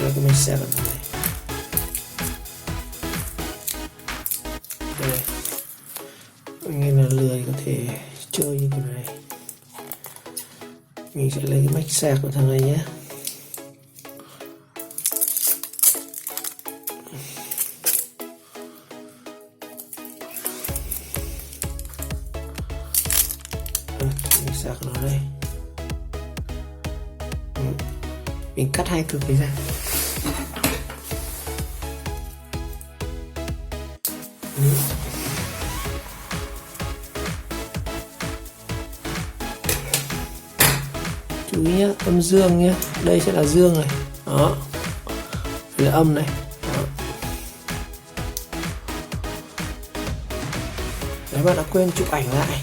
Rồi mình sẽ vào này. Đây. Nghe là lười có thể chơi như cái này. Mình sẽ lấy cái mạch sạc của thằng này nhé. Mạch sạc nó đây. Mình cắt hai cực này ra. Chú ý nhé, âm dương nhé. Đây sẽ là dương này. Đó. Đây là âm này. Đó. Nếu bạn đã quên chụp ảnh lại.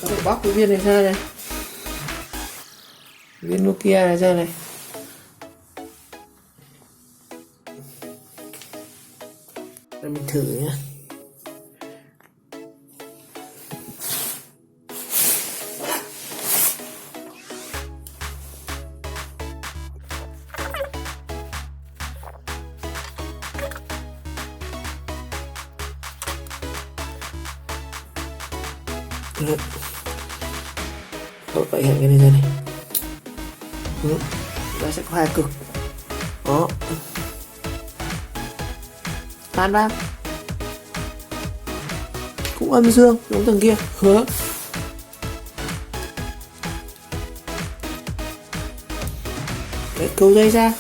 Có thể bóc cái viên này ra này. Viên Nokia này ra này. Để mình thử nhé. Vậy hiện cái này ra này. Nó sẽ có hai cực. Đó. Tan vào. Cũng âm dương giống tầng kia. Hứa. Đấy, câu dây ra.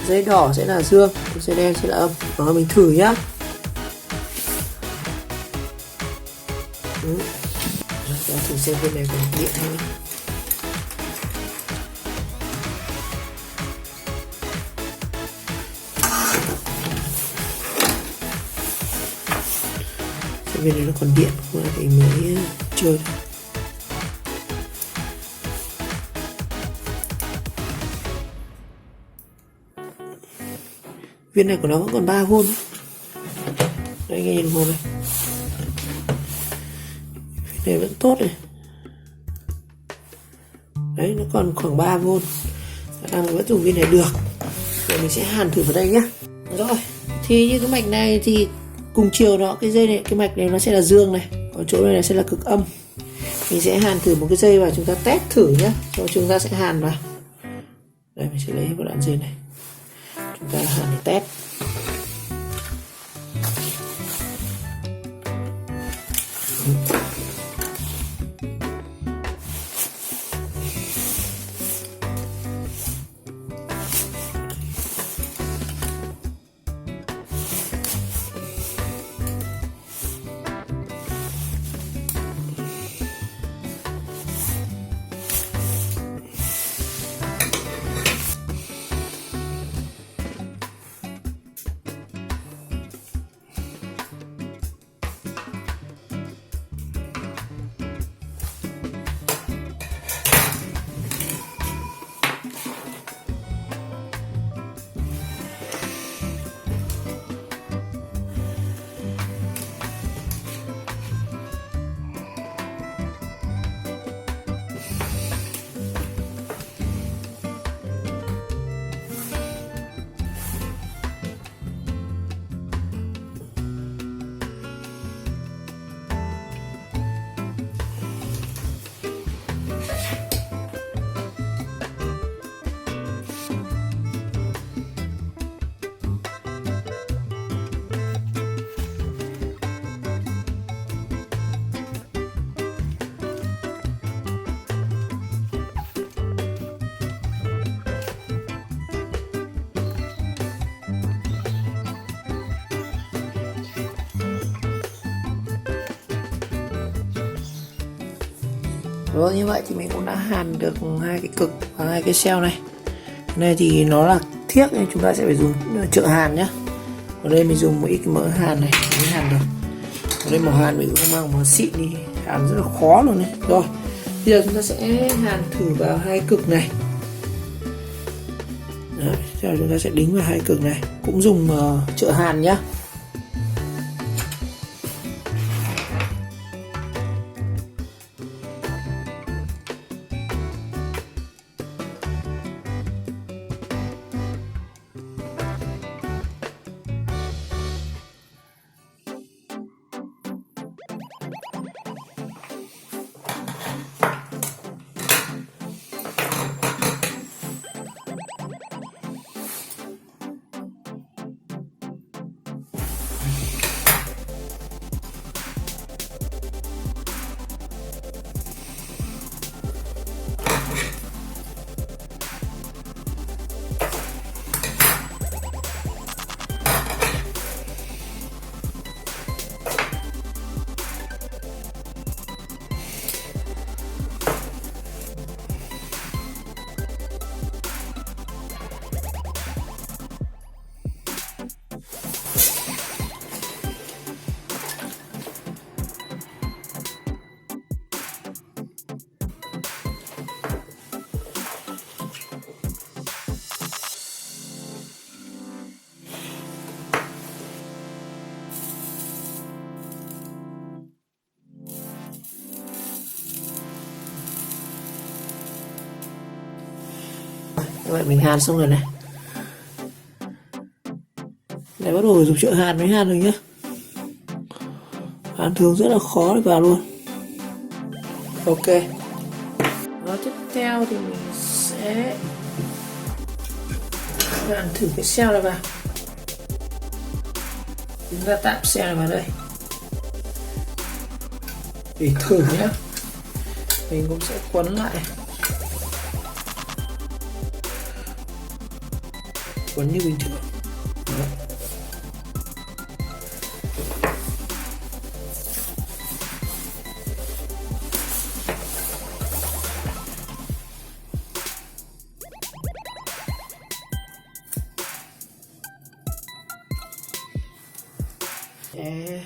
Dây đỏ sẽ là dương, dây đen sẽ là âm. Đó, mình thử nhá. Rồi, thử xem bên này còn điện hay không. Bên này nó còn điện, không là thì mới chơi được. Viên này của nó vẫn còn 3V. Đây nghe nhìn hồ này. Viên này vẫn tốt này. Đấy, nó còn khoảng 3V. Đang vẫn dùng viên này được. Rồi mình sẽ hàn thử vào đây nhá. Rồi, thì như cái mạch này thì cùng chiều đó, cái dây này, cái mạch này nó sẽ là dương này, ở chỗ này sẽ là cực âm. Mình sẽ hàn thử một cái dây và chúng ta test thử nhé. Rồi chúng ta sẽ hàn vào. Đây mình sẽ lấy một đoạn dây này, chúng ta hàn để test. Rồi, như vậy thì mình cũng đã hàn được hai cái cực và hai cái cell này. Cái này thì nó là thiếc nên chúng ta sẽ phải dùng trợ hàn nhá. Ở đây mình dùng một ít cái mỡ hàn này mới hàn được. Ở đây màu hàn mình cũng mang màu xịn đi, hàn rất là khó luôn đấy. Rồi, bây giờ chúng ta sẽ hàn thử vào hai cực này. Đấy, giờ chúng ta sẽ đính vào hai cực này, cũng dùng trợ hàn nhá. Như vậy mình hàn xong rồi này. Này bắt đầu dùng trợ hàn mới hàn được nhá. Hàn thường rất là khó để vào luôn. Ok. Và tiếp theo thì mình sẽ hàn thử cái cell này vào. Chúng ta tạm cell này vào đây để thử nhé. Mình cũng sẽ quấn lại, quấn như bình thường. Đó. Để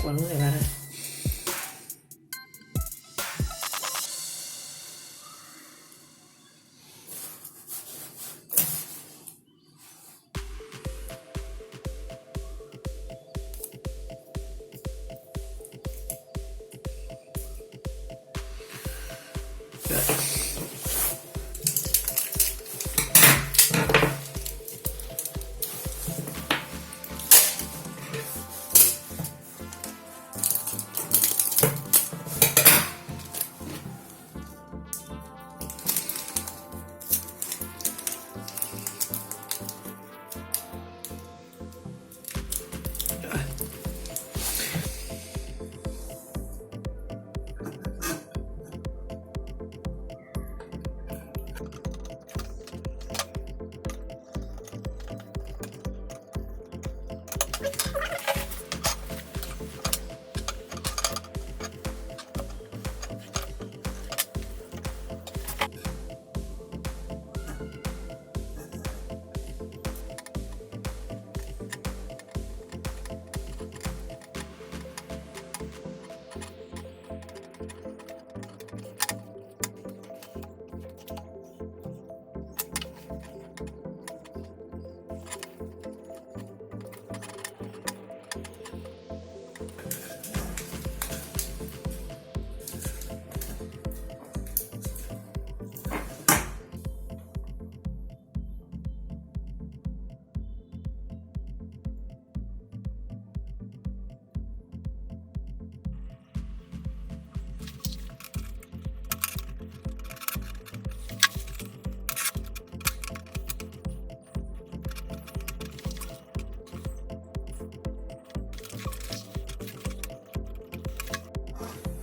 quấn cái này vào đây.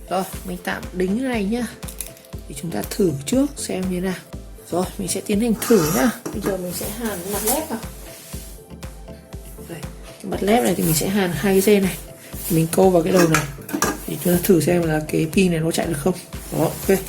Rồi, mình tạm đính cái này nhá. Thì chúng ta thử trước xem như thế nào. Rồi, mình sẽ tiến hành thử nhá. Bây giờ mình sẽ hàn cái mặt led vào. Đây, cái mặt led này thì mình sẽ hàn hai cái dây này. Mình câu vào cái đầu này. Thì chúng ta thử xem là cái pin này nó chạy được không. Đó, ok.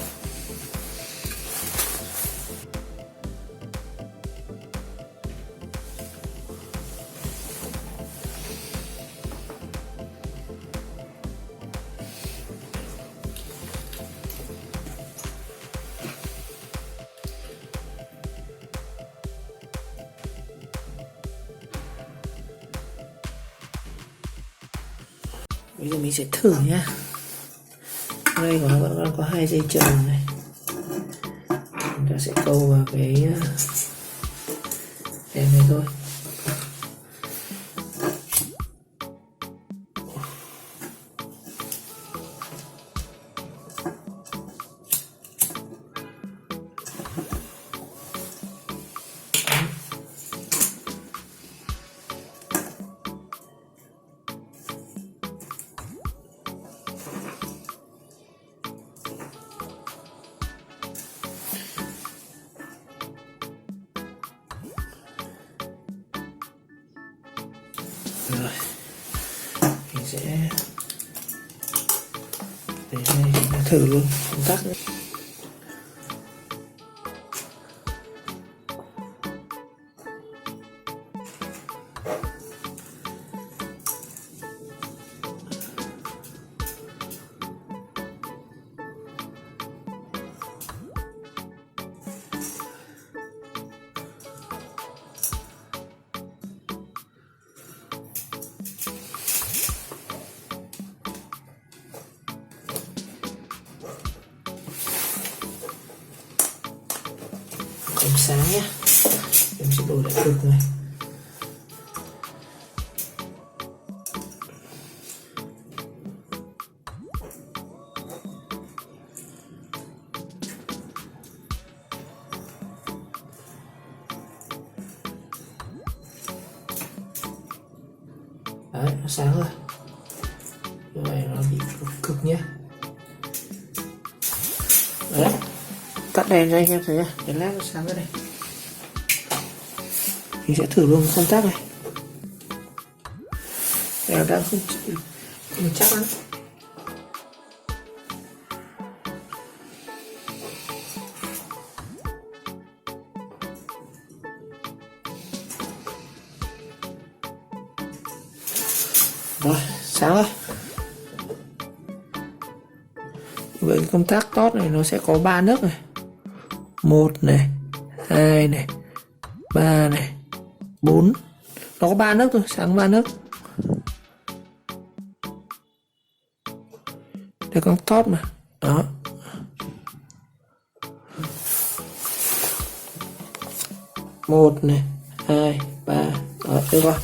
Bây giờ mình sẽ thử nhá. Đây của nó vẫn còn có 2 dây chuyền này. Chúng ta sẽ câu vào cái đèn này thôi. Rồi mình sẽ để đây chúng ta thử luôn công tắc nữa. Không sáng nhé, em sẽ đổi lại cực này. Đấy, nó sáng rồi. Như vậy nó bị cực nhé. Đấy, tắt đèn cho anh em thấy nhá, đến lát nó sáng ra đây. Mình sẽ thử luôn công tắc này. Đèn đang không chắc lắm. Rồi, sáng rồi. Với công tắc tốt này nó sẽ có 3 nấc này. 1 này, 2 này, 3 này, 4. Nó có 3 nấc thôi, sáng 3 nấc. Đây con top mà. Đó. Một này, 2, 3. Đó, được rồi.